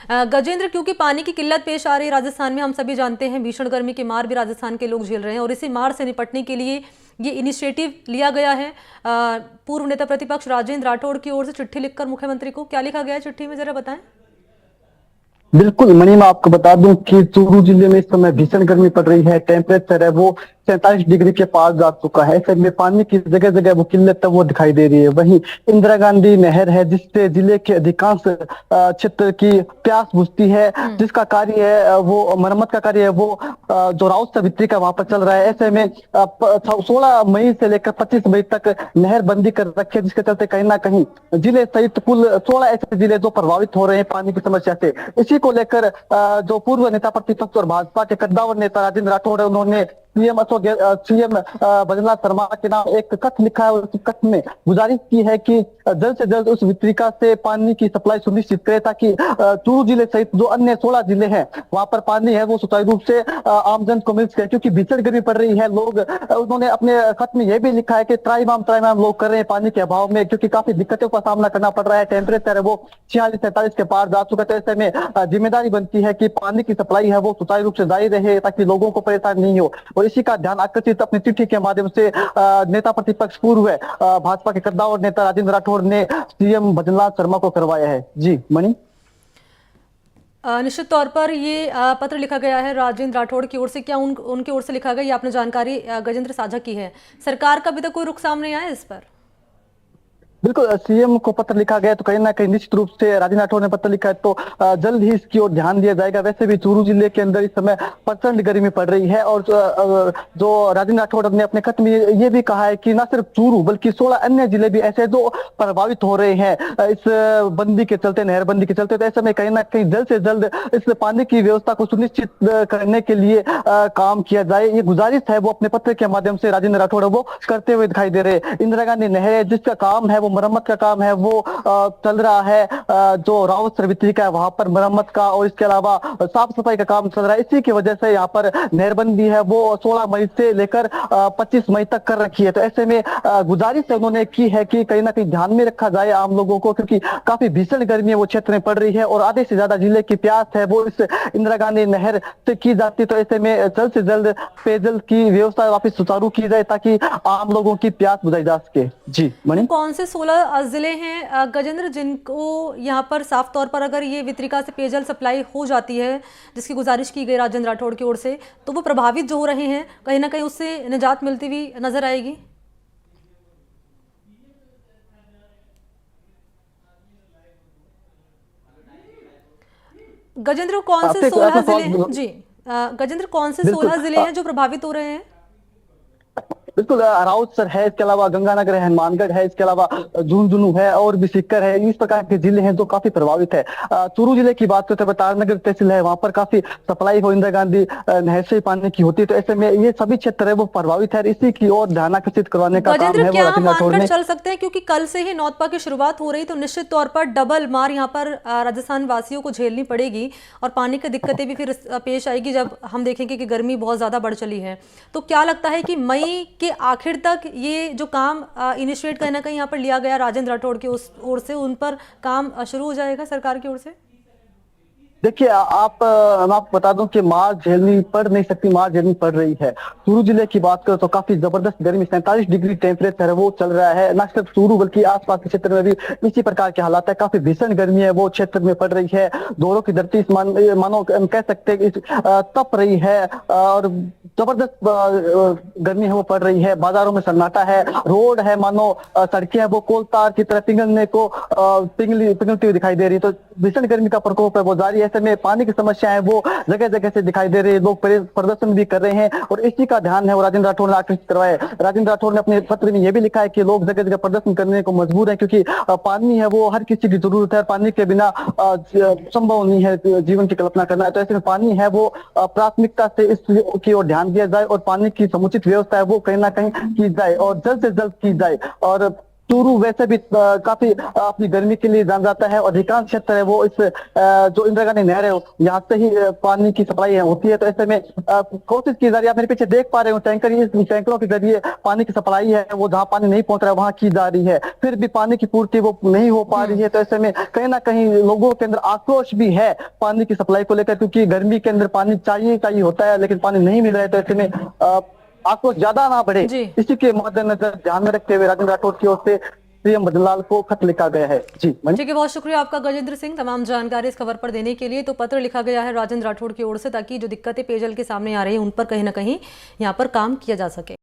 गजेंद्र, क्योंकि पानी की किल्लत पेश आ रही है राजस्थान में, हम सभी जानते हैं भीषण गर्मी की मार भी राजस्थान के लोग झेल रहे हैं और इसी मार से निपटने के लिए ये इनिशिएटिव लिया गया है। पूर्व नेता प्रतिपक्ष राजेंद्र राठौड़ की ओर से चिट्ठी लिखकर मुख्यमंत्री को, क्या लिखा गया है चिट्ठी में, जरा बताएं। बिल्कुल मणि, मैं आपको बता दूं कि चूरू जिले में इस समय भीषण गर्मी पड़ रही है। टेम्परेचर है वो 47 डिग्री के पास जा चुका है। ऐसे में पानी की जगह जगह वो किल्लत है वो दिखाई दे रही है। वहीं इंदिरा गांधी नहर है जिससे जिले के अधिकांश क्षेत्र की प्यास बुझती है, जिसका कार्य है वो मरम्मत का कार्य है वो जो राउत सवित्री का वहां पर चल रहा है। ऐसे में 16 मई से लेकर 25 मई तक नहर बंदी कर रखी है, जिसके चलते कहीं ना कहीं जिले सहित कुल 16 ऐसे जिले जो प्रभावित हो रहे हैं पानी की समस्या से। इसी को लेकर जो पूर्व नेता प्रतिपक्ष और भाजपा के कद्दावर नेता राजेंद्र राठौड़ है, उन्होंने सीएम भजनलाल शर्मा के नाम एक खत लिखा है और उस खत में गुजारिश की है कि जल्द से जल्द उस वितरिका से पानी की सप्लाई सुनिश्चित करे, ताकि चूरू जिले सहित जो अन्य 16 जिले हैं वहां पर पानी है वो सुचारू रूप से आमजन को मिल सके, क्योंकि भीषण गर्मी पड़ रही है। लोग उन्होंने अपने खत में यह भी लिखा है कि त्राहिमाम लोग कर रहे हैं पानी के अभाव में, क्योंकि काफी दिक्कतों का सामना करना पड़ रहा है। टेम्परेचर है वो 46-47 के पार जा चुका है। तो ऐसे में जिम्मेदारी बनती है कि पानी की सप्लाई है वो सुचारू रूप से जारी रहे, ताकि लोगों को परेशानी नहीं हो। और इसी का ध्यान आकर्षित अपनी चिट्ठी के माध्यम से नेता प्रतिपक्ष पूर्व भाजपा के कद्दावर नेता राजेंद्र राठौड़ ने सीएम भजनलाल शर्मा को करवाया है। जी मणि, निश्चित तौर पर ये पत्र लिखा गया है राजेंद्र राठौड़ की ओर से। क्या उनकी ओर से लिखा गया, ये आपने जानकारी गजेंद्र साझा की है। सरकार का अभी तक कोई रुख सामने आया इस पर? बिल्कुल, सीएम को पत्र लिखा गया तो कहीं ना कहीं निश्चित रूप से राजेंद्र राठौड़ ने पत्र लिखा है तो जल्द ही इसकी ओर ध्यान दिया जाएगा। वैसे भी चूरू जिले के अंदर इस समय प्रचंड गर्मी पड़ रही है और जो राजेंद्र राठौड़ ने अपने खत में ये भी कहा है कि न सिर्फ चूरू बल्कि 16 अन्य जिले भी ऐसे जो प्रभावित हो रहे हैं इस बंदी के चलते, नहर बंदी के चलते। तो ऐसे में कहीं ना कहीं जल्द से जल्द इस पानी की व्यवस्था को सुनिश्चित करने के लिए काम किया जाए, ये गुजारिश है वो अपने पत्र के माध्यम से राजेंद्र राठौड़ वो करते हुए दिखाई दे रहे हैं। इंदिरा गांधी नहर जिसका काम है वो मरम्मत का काम है वो चल रहा है, जो रावत सवित्री का है वहां पर मरम्मत का और इसके अलावा साफ सफाई का काम चल रहा है। इसी की वजह से यहाँ पर नहरबंदी है वो 16 मई से लेकर 25 मई तक कर रखी है। तो ऐसे में गुजारिश उन्होंने की है कि कहीं ना कहीं ध्यान में रखा जाए आम लोगों को, क्योंकि काफी भीषण गर्मी है वो क्षेत्र में पड़ रही है और आधे से ज्यादा जिले की प्यास है वो इस इंदिरा गांधी नहर से की जाती। तो ऐसे में जल्द से जल्द पेयजल की व्यवस्था वापस सुचारू की जाए ताकि आम लोगों की प्यास बुझाई जा सके। जी मणि, कौन से 16 जिले हैं गजेंद्र जिनको यहाँ पर साफ तौर पर अगर ये वितरिका से पेयजल सप्लाई हो जाती है, जिसकी गुजारिश की गई राजेंद्र राठौड़ की ओर से, तो वो प्रभावित जो हो रहे हैं कहीं ना कहीं उससे निजात मिलती हुई नजर आएगी? गजेंद्र कौन से 16 जिले हैं? जी गजेंद्र, कौन से 16 जिले हैं जो प्रभावित हो रहे हैं? बिल्कुल, राउतसर है, इसके अलावा गंगानगर है, हनुमानगढ़ है, इसके अलावा झुंझुनू है और भी सीकर है। इस प्रकार के जिले हैं जो काफी प्रभावित है। चूरू जिले की बात करते हैं, तारनगर तहसील है, वहां पर काफी सप्लाई हो इंदिरा गांधी नहर से पानी की होती है। तो ऐसे में ये सभी क्षेत्र है वो प्रभावित है, इसी की ओर ध्यान आकर्षित करवाने का काम है वो राजेंद्र राठौड़ ने। चल सकते हैं क्योंकि कल से ही नौतपा की शुरुआत हो रही, तो निश्चित तौर पर डबल मार यहाँ पर राजस्थान वासियों को झेलनी पड़ेगी और पानी की दिक्कतें भी फिर पेश आएगी जब हम देखेंगे कि गर्मी बहुत ज्यादा बढ़ चली है। तो क्या लगता है कि मई के आखिर तक ये जो काम इनिशिएट कहीं ना कहीं यहाँ पर लिया गया राजेंद्र राठौड़ की ओर से, उन पर काम शुरू हो जाएगा सरकार की ओर से? देखिए, मैं आपको बता दूं कि मार झेलनी पड़ नहीं सकती, मार झेलनी पड़ रही है। चूरू जिले की बात करें तो काफी जबरदस्त गर्मी, 47 डिग्री टेम्परेचर है वो चल रहा है। न सिर्फ चूरू बल्कि आसपास के क्षेत्र में भी इसी प्रकार के हालात है। काफी भीषण गर्मी है वो क्षेत्र में पड़ रही है। दोनों की धरती मानो कह सकते हैं तप रही है और जबरदस्त गर्मी है वो पड़ रही है। बाजारों में सन्नाटा है, रोड है मानो सड़कें हैं वो कोल तार की तरह पिघलती हुई दिखाई दे रही है। तो भीषण गर्मी का प्रकोप है वो जारी है। ऐसे में पानी की समस्या है वो जगह जगह से दिखाई दे रही है। लोग प्रदर्शन भी कर रहे हैं और इसी का ध्यान है वो राजेंद्र राठौड़ ने आकर्षित करवाया है। राजेंद्र राठौड़ ने अपने पत्र में यह भी लिखा है कि लोग जगह जगह प्रदर्शन करने को मजबूर है, क्योंकि पानी है वो हर किसी की जरूरत है। पानी के बिना संभव नहीं है जीवन की कल्पना करना। तो ऐसे में पानी है वो प्राथमिकता से इसकी ओर ध्यान दिया जाए और पानी की समुचित व्यवस्था है वो कहीं ना कहीं की जाए और जल्द से जल्द की जाए। और चूरू वैसे भी काफी अपनी गर्मी के लिए जाना जाता है और अधिकांश क्षेत्र है वो इस जो इंदिरा गांधी नहर है यहाँ से ही पानी की सप्लाई होती है। तो ऐसे में कोशिश की जा रही है, आप मेरे पीछे देख पा रहे हो टैंकर, इस टैंकरों के जरिए पानी की सप्लाई है वो जहाँ पानी नहीं पहुंच रहा है वहां की जा रही है, फिर भी पानी की पूर्ति वो नहीं हो पा रही है। तो ऐसे में कहीं ना कहीं लोगों के अंदर आक्रोश भी है पानी की सप्लाई को लेकर, क्योंकि गर्मी के अंदर पानी चाहिए होता है लेकिन पानी नहीं मिल रहा है। तो ऐसे में आक्रोश ज्यादा ना बढ़े, जी इसी के मद्देनजर ध्यान में रखते हुए राजेंद्र राठौड़ की ओर से सीएम भजनलाल को खत लिखा गया है। जी मणि। ठीक है, बहुत शुक्रिया आपका गजेंद्र सिंह तमाम जानकारी इस खबर पर देने के लिए। तो पत्र लिखा गया है राजेंद्र राठौड़ की ओर से ताकि जो दिक्कतें पेयजल के सामने आ रही है उन पर कहीं ना कहीं यहाँ पर काम किया जा सके।